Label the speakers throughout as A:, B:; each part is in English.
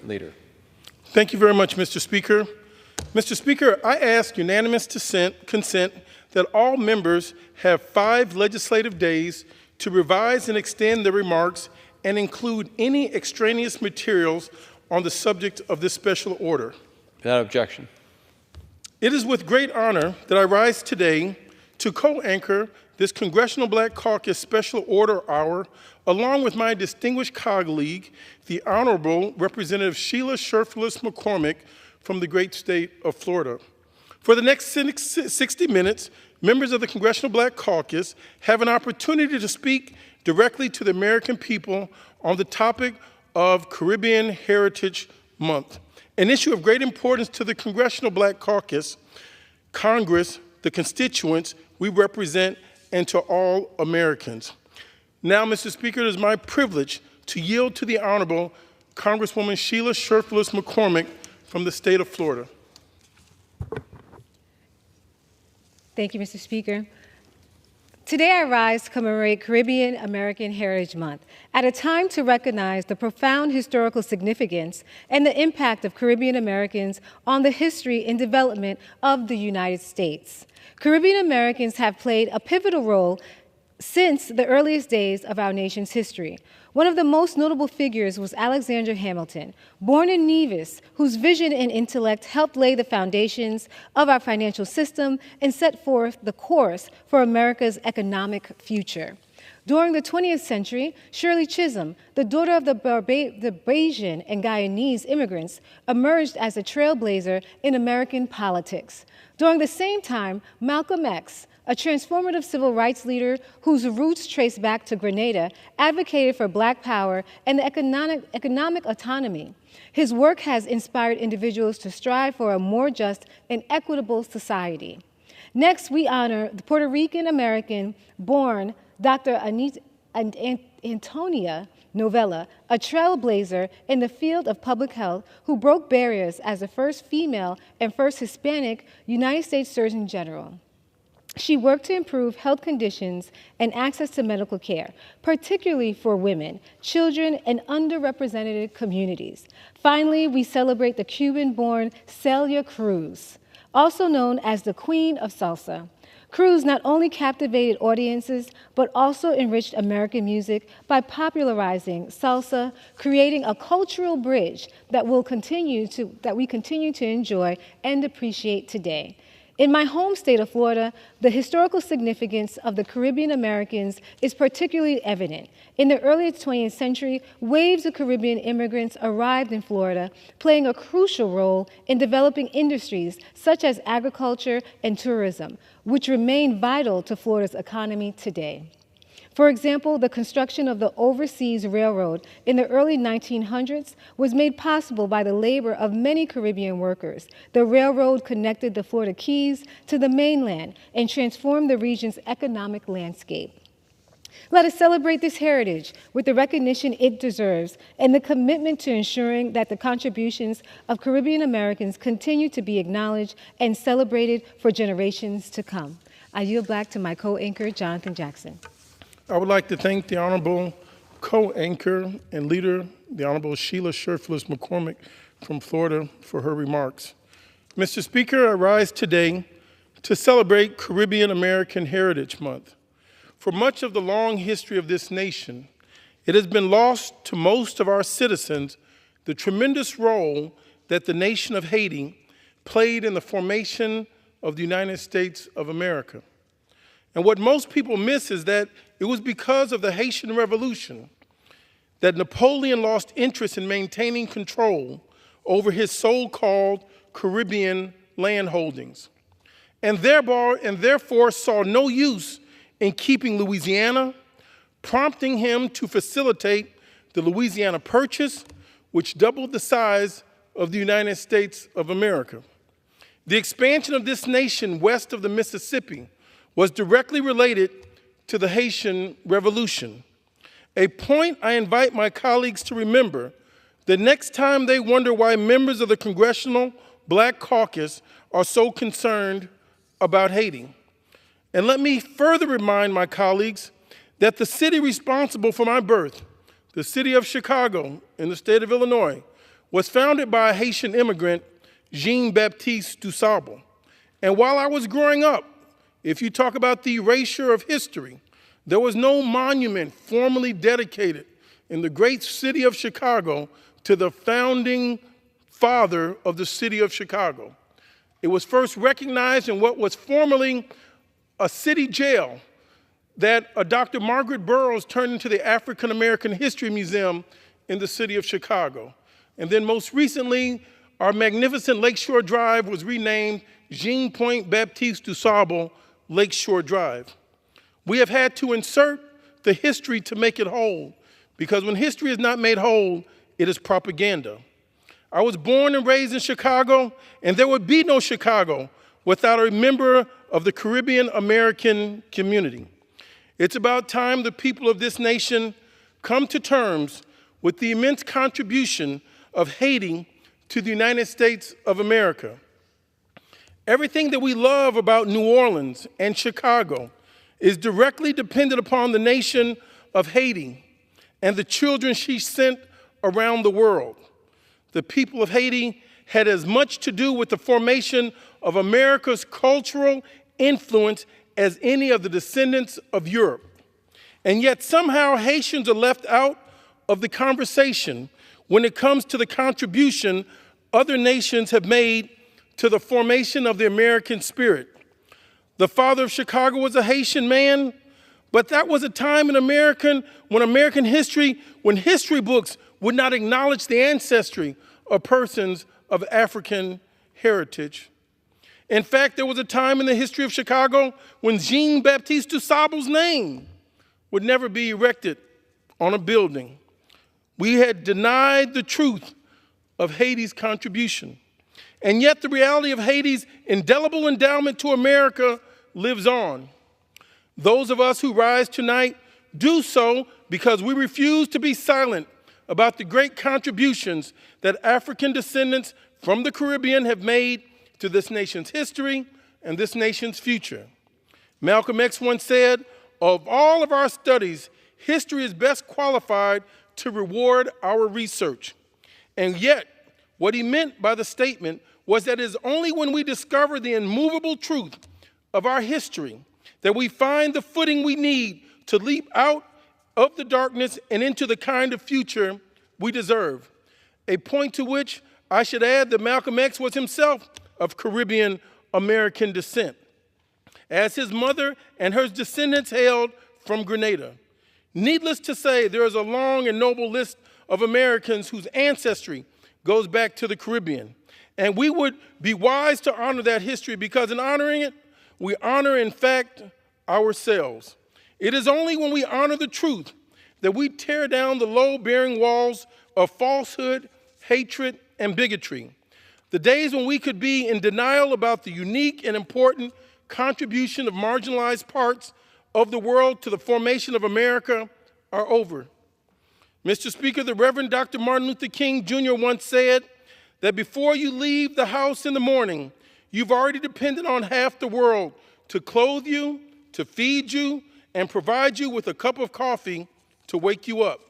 A: Leader.
B: Thank you very much, Mr. Speaker. Mr. Speaker, I ask unanimous consent that all members have 5 legislative days to revise and extend their remarks and include any extraneous materials on the subject of this special order.
A: Without objection.
B: It is with great honor that I rise today to co-anchor this Congressional Black Caucus Special Order Hour, along with my distinguished colleague, the Honorable Representative Sheila Sherfless McCormick from the great state of Florida. For the next 60 minutes, members of the Congressional Black Caucus have an opportunity to speak directly to the American people on the topic of Caribbean Heritage Month, an issue of great importance to the Congressional Black Caucus, Congress, the constituents we represent, and to all Americans. Now, Mr. Speaker, it is my privilege to yield to the Honorable Congresswoman Sheila Sherfless McCormick from the state of Florida.
C: Thank you, Mr. Speaker. Today I rise to commemorate Caribbean American Heritage Month at a time to recognize the profound historical significance and the impact of Caribbean Americans on the history and development of the United States. Caribbean Americans have played a pivotal role since the earliest days of our nation's history. One of the most notable figures was Alexander Hamilton, born in Nevis, whose vision and intellect helped lay the foundations of our financial system and set forth the course for America's economic future. During the 20th century, Shirley Chisholm, the daughter of the Barbadian and Guyanese immigrants, emerged as a trailblazer in American politics. During the same time, Malcolm X, a transformative civil rights leader whose roots trace back to Grenada, advocated for Black power and the economic autonomy. His work has inspired individuals to strive for a more just and equitable society. Next, we honor the Puerto Rican American-born Dr. Antonia Novella, a trailblazer in the field of public health who broke barriers as the first female and first Hispanic United States Surgeon General. She worked to improve health conditions and access to medical care, particularly for women, children, and underrepresented communities. Finally, we celebrate the Cuban-born Celia Cruz, also known as the Queen of Salsa. Cruz not only captivated audiences, but also enriched American music by popularizing salsa, creating a cultural bridge that we continue to enjoy and appreciate today. In my home state of Florida, the historical significance of the Caribbean Americans is particularly evident. In the early 20th century, waves of Caribbean immigrants arrived in Florida, playing a crucial role in developing industries such as agriculture and tourism, which remain vital to Florida's economy today. For example, the construction of the Overseas Railroad in the early 1900s was made possible by the labor of many Caribbean workers. The railroad connected the Florida Keys to the mainland and transformed the region's economic landscape. Let us celebrate this heritage with the recognition it deserves and the commitment to ensuring that the contributions of Caribbean Americans continue to be acknowledged and celebrated for generations to come. I yield back to my co-anchor, Jonathan Jackson.
B: I would like to thank the Honorable co-anchor and leader, the Honorable Sheila Sherfless McCormick from Florida, for her remarks. Mr. Speaker, I rise today to celebrate Caribbean American Heritage Month. For much of the long history of this nation, it has been lost to most of our citizens the tremendous role that the nation of Haiti played in the formation of the United States of America. And what most people miss is that it was because of the Haitian Revolution that Napoleon lost interest in maintaining control over his so-called Caribbean land holdings, and therefore saw no use in keeping Louisiana, prompting him to facilitate the Louisiana Purchase, which doubled the size of the United States of America. The expansion of this nation west of the Mississippi was directly related to the Haitian Revolution, a point I invite my colleagues to remember the next time they wonder why members of the Congressional Black Caucus are so concerned about Haiti. And let me further remind my colleagues that the city responsible for my birth, the city of Chicago in the state of Illinois, was founded by a Haitian immigrant, Jean-Baptiste Dusable. And while I was growing up, if you talk about the erasure of history, there was no monument formally dedicated in the great city of Chicago to the founding father of the city of Chicago. It was first recognized in what was formerly a city jail that Dr. Margaret Burroughs turned into the African American History Museum in the city of Chicago. And then most recently, our magnificent Lakeshore Drive was renamed Jean Baptiste Dusable Lakeshore Drive. We have had to insert the history to make it whole, because when history is not made whole, it is propaganda. I was born and raised in Chicago, and there would be no Chicago without a member of the Caribbean American community. It's about time the people of this nation come to terms with the immense contribution of Haiti to the United States of America. Everything that we love about New Orleans and Chicago is directly dependent upon the nation of Haiti and the children she sent around the world. The people of Haiti had as much to do with the formation of America's cultural influence as any of the descendants of Europe. And yet somehow Haitians are left out of the conversation when it comes to the contribution other nations have made to the formation of the American spirit. The father of Chicago was a Haitian man, but that was a time in when history books would not acknowledge the ancestry of persons of African heritage. In fact, there was a time in the history of Chicago when Jean-Baptiste Dusable's name would never be erected on a building. We had denied the truth of Haiti's contribution. And yet the reality of Haiti's indelible endowment to America lives on. Those of us who rise tonight do so because we refuse to be silent about the great contributions that African descendants from the Caribbean have made to this nation's history and this nation's future. Malcolm X once said, "Of all of our studies, history is best qualified to reward our research." And yet, what he meant by the statement was that it is only when we discover the immovable truth of our history that we find the footing we need to leap out of the darkness and into the kind of future we deserve. A point to which I should add that Malcolm X was himself of Caribbean American descent, as his mother and her descendants hailed from Grenada. Needless to say, there is a long and noble list of Americans whose ancestry goes back to the Caribbean. And we would be wise to honor that history, because in honoring it, we honor, in fact, ourselves. It is only when we honor the truth that we tear down the low-bearing walls of falsehood, hatred, and bigotry. The days when we could be in denial about the unique and important contribution of marginalized parts of the world to the formation of America are over. Mr. Speaker, the Reverend Dr. Martin Luther King Jr. once said that before you leave the house in the morning, you've already depended on half the world to clothe you, to feed you, and provide you with a cup of coffee to wake you up.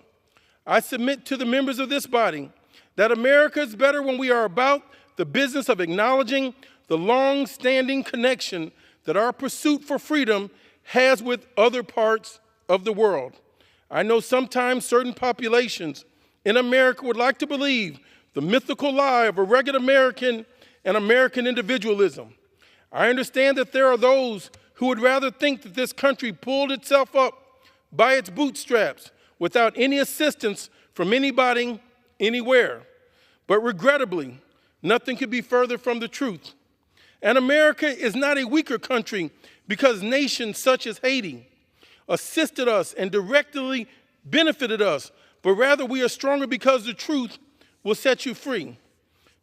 B: I submit to the members of this body that America is better when we are about the business of acknowledging the long-standing connection that our pursuit for freedom has with other parts of the world. I know sometimes certain populations in America would like to believe the mythical lie of a rugged American and American individualism. I understand that there are those who would rather think that this country pulled itself up by its bootstraps without any assistance from anybody, anywhere. But regrettably, nothing could be further from the truth. And America is not a weaker country because nations such as Haiti assisted us and directly benefited us, but rather we are stronger because the truth will set you free.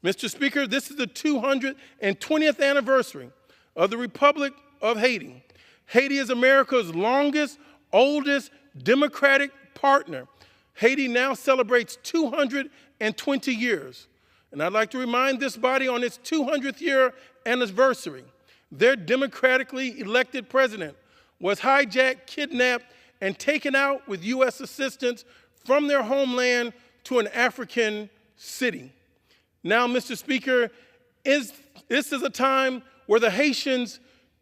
B: Mr. Speaker, this is the 220th anniversary of the Republic of Haiti. Haiti is America's longest, oldest democratic partner. Haiti now celebrates 220 years. And I'd like to remind this body on its 200th year anniversary, their democratically elected president was hijacked, kidnapped, and taken out with U.S. assistance from their homeland to an African city. Now, Mr. Speaker, this is a time where the Haitians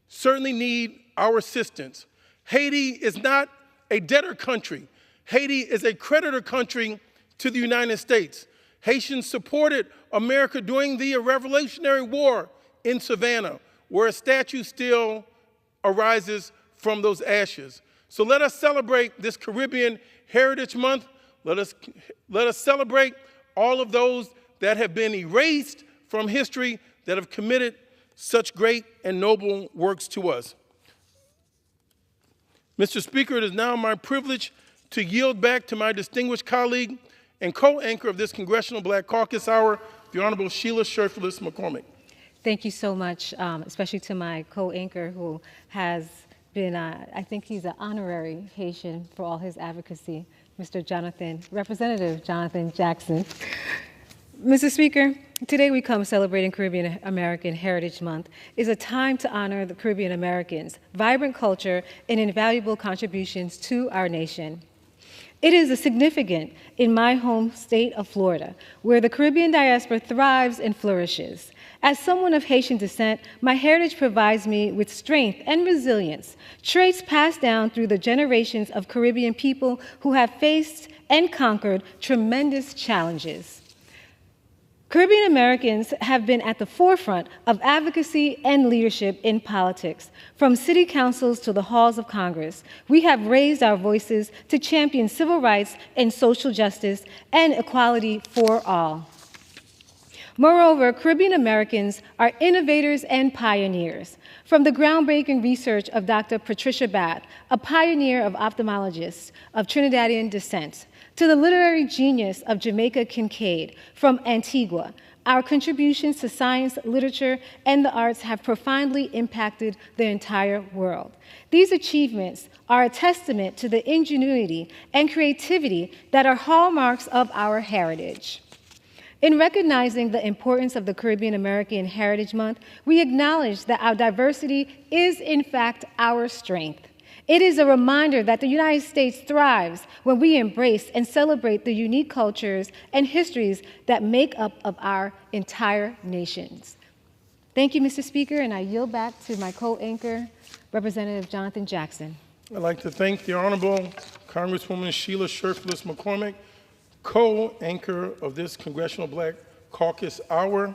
B: certainly need our assistance. Haiti is not a debtor country. Haiti is a creditor country to the United States. Haitians supported America during the Revolutionary War in Savannah, where a statue still arises from those ashes. So let us celebrate this Caribbean Heritage Month. Let us celebrate all of those that have been erased from history, that have committed such great and noble works to us. Mr. Speaker, it is now my privilege to yield back to my distinguished colleague and co-anchor of this Congressional Black Caucus Hour, the Honorable Sheila Sherfless McCormick.
C: Thank you so much, especially to my co-anchor who has been, I think he's an honorary Haitian for all his advocacy, Representative Jonathan Jackson. Mr. Speaker, today we come celebrating Caribbean American Heritage Month. Is a time to honor the Caribbean Americans' vibrant culture and invaluable contributions to our nation. It is significant in my home state of Florida, where the Caribbean diaspora thrives and flourishes. As someone of Haitian descent, my heritage provides me with strength and resilience, traits passed down through the generations of Caribbean people who have faced and conquered tremendous challenges. Caribbean Americans have been at the forefront of advocacy and leadership in politics. From city councils to the halls of Congress, we have raised our voices to champion civil rights and social justice and equality for all. Moreover, Caribbean Americans are innovators and pioneers. From the groundbreaking research of Dr. Patricia Bath, a pioneer of ophthalmologists of Trinidadian descent, to the literary genius of Jamaica Kincaid from Antigua, our contributions to science, literature, and the arts have profoundly impacted the entire world. These achievements are a testament to the ingenuity and creativity that are hallmarks of our heritage. In recognizing the importance of the Caribbean American Heritage Month, we acknowledge that our diversity is, in fact, our strength. It is a reminder that the United States thrives when we embrace and celebrate the unique cultures and histories that make up of our entire nations. Thank you, Mr. Speaker, and I yield back to my co-anchor, Representative Jonathan Jackson.
B: I'd like to thank the Honorable Congresswoman Sheila Sherfless McCormick, co-anchor of this Congressional Black Caucus Hour.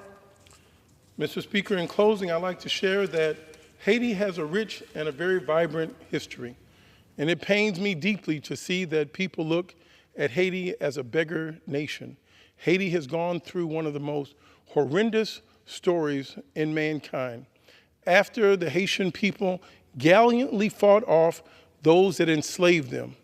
B: Mr. Speaker, in closing, I'd like to share that Haiti has a rich and a very vibrant history, and it pains me deeply to see that people look at Haiti as a beggar nation. Haiti has gone through one of the most horrendous stories in mankind. After the Haitian people gallantly fought off those that enslaved them,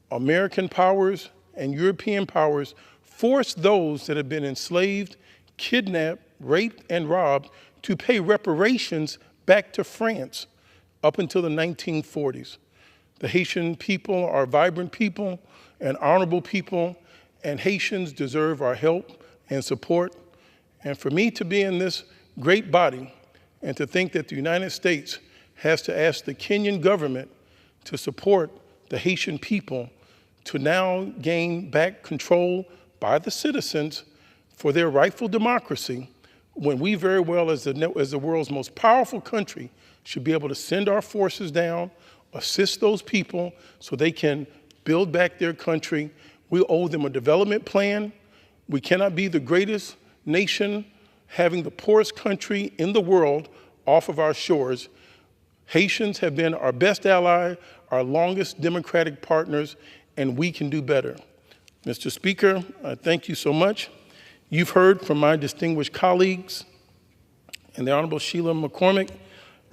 B: American powers and European powers forced those that had been enslaved, kidnapped, raped, and robbed to pay reparations back to France up until the 1940s. The Haitian people are vibrant people and honorable people, and Haitians deserve our help and support. And for me to be in this great body and to think that the United States has to ask the Kenyan government to support the Haitian people to now gain back control by the citizens for their rightful democracy, when we very well, as the world's most powerful country, should be able to send our forces down, assist those people so they can build back their country. We owe them a development plan. We cannot be the greatest nation having the poorest country in the world off of our shores. Haitians have been our best ally, our longest democratic partners, and we can do better. Mr. Speaker, I thank you so much. You've heard from my distinguished colleagues and the Honorable Sheila McCormick,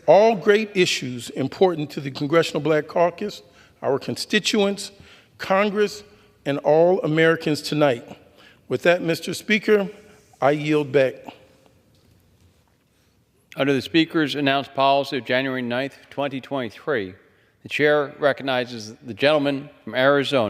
B: all great issues important to the Congressional Black Caucus, our constituents, Congress, and all Americans tonight. With that, Mr. Speaker, I yield back.
A: Under the Speaker's announced policy of January 9th, 2023, the Chair recognizes the gentleman from Arizona,